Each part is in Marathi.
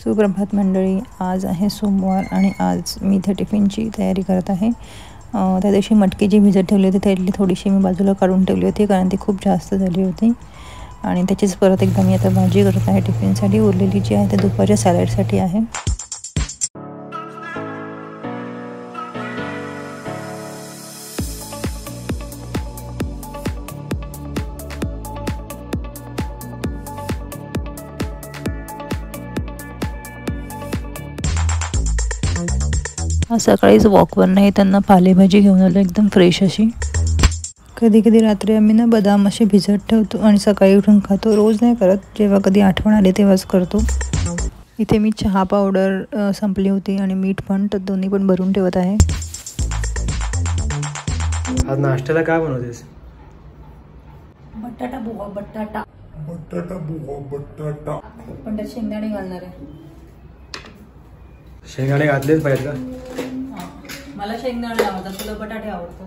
सुप्रभात मंडळी, आज आहे सोमवार आणि आज मी इथे टिफिनची तयारी करत आहे। त्या दिवशी मटकी जी भिजत ठेवली होती त्यातली थोडीशी मी बाजूला काढून ठेवली होती कारण ती खूप जास्त झाली होती आणि त्याचीच परत एकदा मी आता भाजी करत आहे टिफिनसाठी। उरलेली जी आहे ते दुपारच्या सॅलडसाठी आहे। आज सकाळीच वॉकवर नाही त्यांना पालेभाजी घेऊन आलो एकदम फ्रेश अशी। कधी कधी रात्री आम्ही ना बदाम असे भिजत ठेवतो आणि सकाळी उठून खातो। रोज नाही करत, जेव्हा कधी आठवण आली तेव्हाच करतो। इथे मी चहा पावडर संपली होती आणि मीठ पण, तर दोन्ही पण भरून ठेवत आहे। आज नाश्त्याला काय बनवतेस? बटाटा बुवा बटाटा पण त्यात शेंगदाणे घालणार आहे। शेंगदाणे घातलेच पाहिजे का? मला शेंगदाणे आवडतात, तुला बटाटे आवडतात।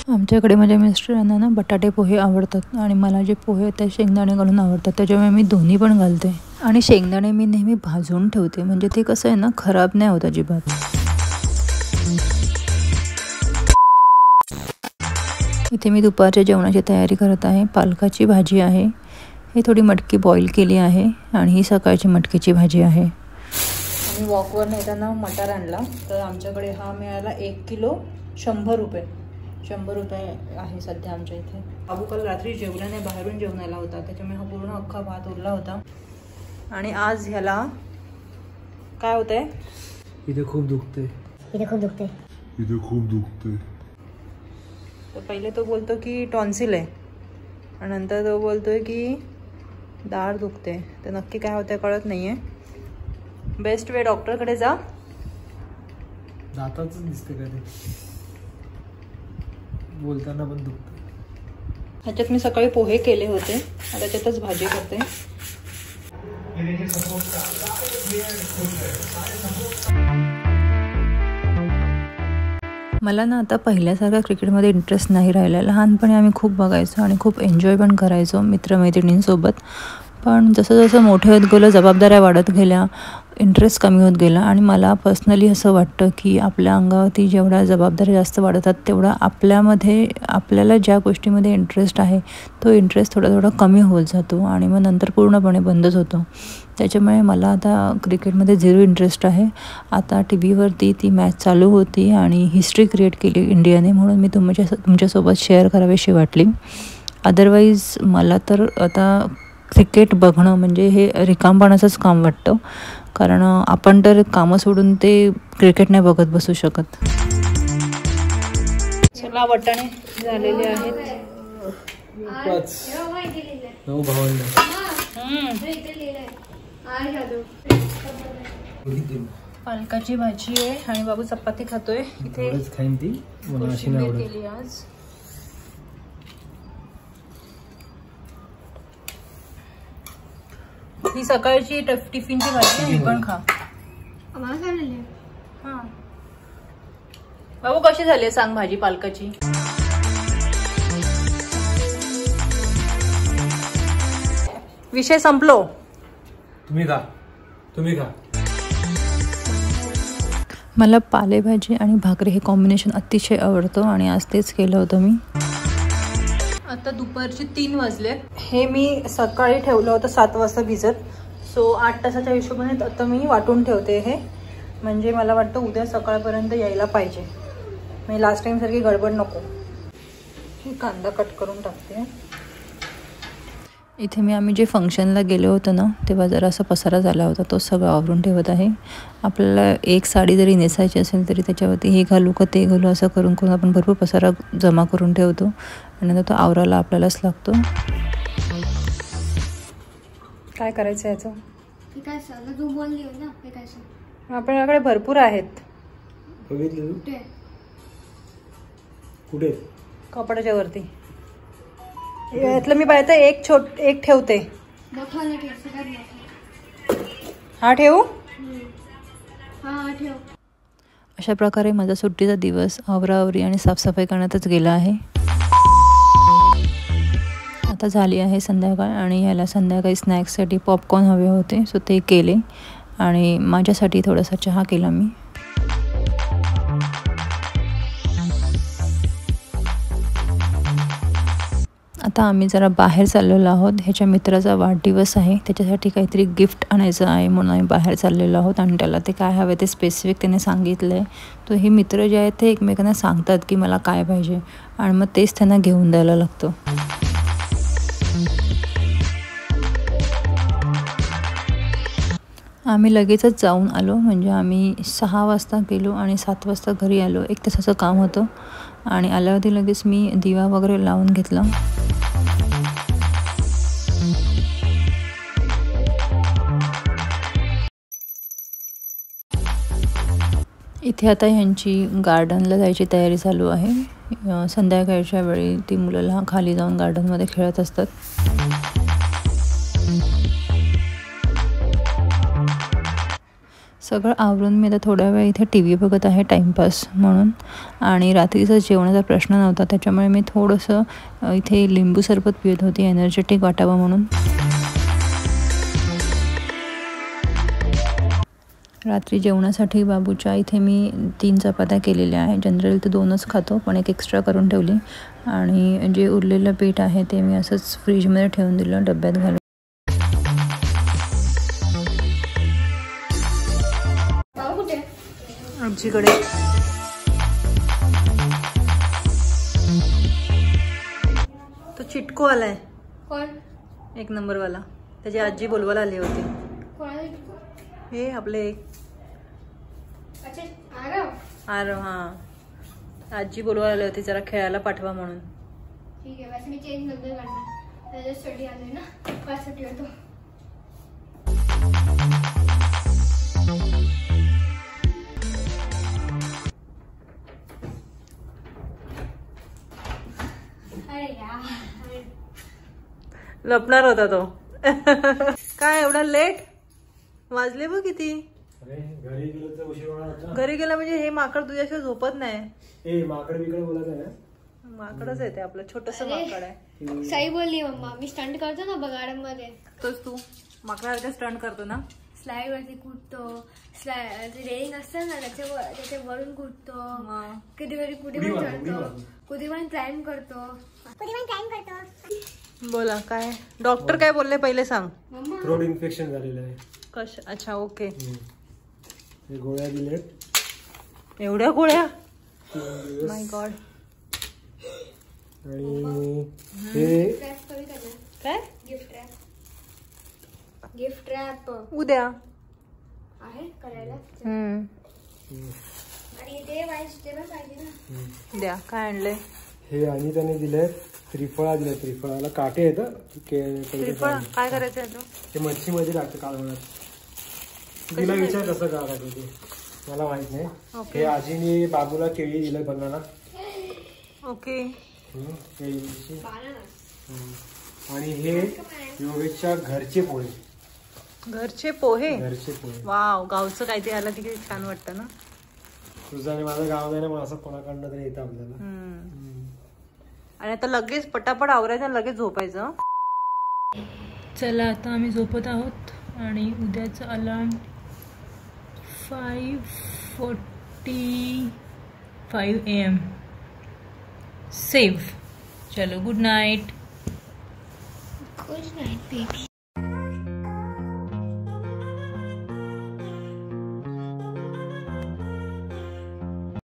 आमच्याकडे माझ्या मिस्टरांना ना बटाटे पोहे आवडतात आणि मला जे पोहे ते शेंगदाणे घालून आवडतात, त्याच्यामुळे मी दोन्ही पण घालते। आणि शेंगदाणे मी नेहमी भाजून ठेवते, म्हणजे ते कसं आहे ना, खराब नाही होत अजिबात। इथे मी दुपारच्या जेवणाची तयारी करत आहे। पालकाची भाजी आहे, ही थोडी मटकी बॉईल केली आहे आणि ही सकाळची मटकीची भाजी आहे। आम्ही वॉकवर नेताना मटार आणला, तर आमच्याकडे हा मिळाला 1 किलो 100 रुपये। 100 रुपये आहे सध्या आमच्या इथे। बाबू काल रात्री जेवल्याने बाहेरून जेवण आला होता, त्याच्यामुळे हा पूर्ण अख्खा भात उरला होता। आणि आज ह्याला काय होतंय? इथे खूप दुखते। तर पहिले तो बोलतो की टॉन्सिल आहे आणि नंतर तो बोलतोय की दाढ दुखते। तर नक्की काय होतंय कळत नाहीये। बेस्ट वे डॉक्टरकडे जा। दाताच दिसते का ते? बोलताना पण दुखते। ह्याच्यात मी सकाळी पोहे केले होते, त्याच्यातच भाजी करते। मला ना आता पहिल्यासारखा क्रिकेटमध्ये इंटरेस्ट नाही राहिला। लहानपणी आम्ही खूप बघायचो आणि खूप एन्जॉय पण करायचो मित्रमैत्रिणींसोबत, पण जसं जसं मोठे होत गेलो, जबाबदाऱ्या वाढत गेल्या, इंटरेस्ट कमी होत गेला। आणि मला पर्सनली असं वाटतं की आपल्या अंगावरती जेवढ्या जबाबदाऱ्या जास्त वाढतात तेवढा आपल्यामध्ये आपल्याला ज्या गोष्टीमध्ये इंटरेस्ट आहे तो इंटरेस्ट थोडा थोडा कमी होत जातो आणि मग नंतर पूर्णपणे बंदच होतो। त्याच्यामुळे मला आता क्रिकेटमध्ये 0 इंटरेस्ट आहे। आता टी व्हीवरती ती मॅच चालू होती आणि हिस्ट्री क्रिएट केली इंडियाने, म्हणून मी तुमच्यासोबत शेअर करावीशी वाटली। अदरवाईज मला तर आता क्रिकेट बघणं म्हणजे हे रिकामपणाचंच काम वाटतं, कारण आपण तर कामं सोडून ते क्रिकेट नाही बघत बसू शकत। चला, वाटाणे झालेले आहेत। पालकाची भाजी आहे आणि बाबू चपाती खातोय। इथे केली आज। ही सकाळची टिफिनची भाजी आहे, ही पण खा। हा बाबू, कशी झाली सांग भाजी पालकाची? विषय संपलो। तुम्ही खा। मला पालेभाजी आणि भाकरी हे कॉम्बिनेशन अतिशय आवडतं आणि आज तेच केलं होतं मी। आता दुपारचे 3 वाजले। हे मी सकाळी ठेवलं होतं 7 वाजता भिजत, सो 8 तासाच्या हिशोबाने आता मी वाटून ठेवते हे, म्हणजे मला वाटतं उद्या सकाळपर्यंत यायला पाहिजे। म्हणजे लास्ट टाइम सारखी गडबड नको। ही कांदा कट करून टाकते। इथे आम्ही जे फंक्शनला गेलो होतो ना, तेव्हा जरा असा पसारा झाला होता, तो सगळं आवरून ठेवत आहे। आपल्याला एक साडी जरी नेसायची असेल तरी त्याच्यावरती हे घालू का ते घालू असं करून करून आपण भरपूर पसारा जमा करून ठेवतो आणि नंतर तो आवरायला आपल्यालाच लागतो। काय करायचं याचं? आपल्याकडे भरपूर आहेत। कुठे? कपड्याच्या वरती। यातलं मी पाहिजे एक ठेवते। हा ठेवू? अशा प्रकारे माझा सुट्टीचा दिवस आवराआवरी आणि साफसफाई करण्यातच गेला आहे। आता झाली आहे संध्याकाळ आणि ह्याला संध्याकाळी स्नॅक्ससाठी पॉपकॉर्न हवे होते, सो ते केले आणि माझ्यासाठी थोडासा चहा केला मी. आता आम्ही जरा बाहेर चाललेलो आहोत. ह्याच्या मित्राचा वाढदिवस आहे, त्याच्यासाठी काहीतरी गिफ्ट आणायचं आहे म्हणून आम्ही बाहेर चाललेलो आहोत आणि त्याला ते काय हवे ते स्पेसिफिक त्याने सांगितलं आहे. तो हे मित्र जे आहेत ते एकमेकांना सांगतात की मला काय पाहिजे आणि मग तेच त्यांना घेऊन द्यायला लागतं. आम्ही लगेचच जाऊन आलो, म्हणजे आम्ही 6 वाजता गेलो आणि 7 वाजता घरी आलो. 1 तासाचं काम होतं आणि आल्यावरती लगेच मी दिवा वगैरे लावून घेतला. इथे आता ह्यांची गार्डनला जायची तयारी चालू आहे. संध्याकाळच्या वेळी ती मुलं खाली जाऊन गार्डनमध्ये खेळत असतात. सगळं आवरून मी आता थोड्या वेळ इथे TV बघत आहे टाईमपास म्हणून. आणि रात्रीचा जेवणाचा प्रश्न नव्हता, त्याच्यामुळे मी थोडंसं इथे लिंबू सरबत पित होती एनर्जेटिक वाटावं म्हणून. रात्री जेवणासाठी बाबूच्या इथे मी 3 चपात्या केलेल्या आहे. जनरली तर 2च खातो, पण एक एक्स्ट्रा करून ठेवली आणि जे उरलेलं पीठ आहे ते मी असंच फ्रीजमध्ये ठेवून दिलं डब्यात घालून. आजीकडे तो चिटको आलाय. कोण? 1 नंबरवाला. त्याची आजी बोलवायला आली होती. हे आपले आरव. हां, आजी बोलवायला आली होती जरा खेळायला पाठवा म्हणून. ठीक आहे, वैसे मी चेंज नंतर करणार. त्याच्या स्टडी आले ना, पाचसाठी होतो. लपणार होता तो. काय एवढा लेट वाजले बघ किती. घरी गेलो तर उशीर होणार होता. घरी गेला म्हणजे हे माकड तुझ्याशिवाय झोपत नाही. माकड बिकड बोलत आहे. माकडच आहे ते, आपलं छोटस माकड आहे. सही बोलली मम्मा, मी स्टंट करतो ना गार्डन मध्ये. तोच तू माकडासारखं स्टंट करतो ना. स्लाइड वरती कुठतो, रेलिंग असतं ना त्याच्या वरून कुठतो, कधी कधी कुठे पण चढतो, कुठे पण क्लाइम्ब करतो. बोला काय डॉक्टर काय बोलले पहिले सांग. थ्रोट इन्फेक्शन झालेलं आहे. अच्छा ओके. हे गोळ्या दिलेत. एवढ्या गोळ्या, माय गॉड. आणि हे काय गिफ्ट रॅप उद्या आहे करायला. आणि ते व्हेजिटेबल पाहिजे ना. द्या. काय आणले हे आणि त्याने दिले त्रिफळा दिले. त्रिफळाला काटे आहेत. त्रिफळ काय करायचं आहे? ते मच्छी मध्ये लागतं कालवणात. तिला विचार कसं करायचं ते मला माहित नाही. हे आजीने बाबूला केळी दिलं बनाना. ओके. आणि हे योगेशच्या घरचे पोहे. घरचे पोहे. घरचे पोहे. वाव, गावचं काहीतरी आलं की किती छान वाटतं ना. तुझं आणि माझं गाव नाही ना, मग असं कोणाकडनं तरी येतं आपल्याला. आणि आता लगेच पटापट आवरायचं आणि लगेच झोपायचं. चला आता आम्ही झोपत आहोत आणि उद्याचं अलार्म 5:45 AM. सेव्ह. चलो good night. Good night baby.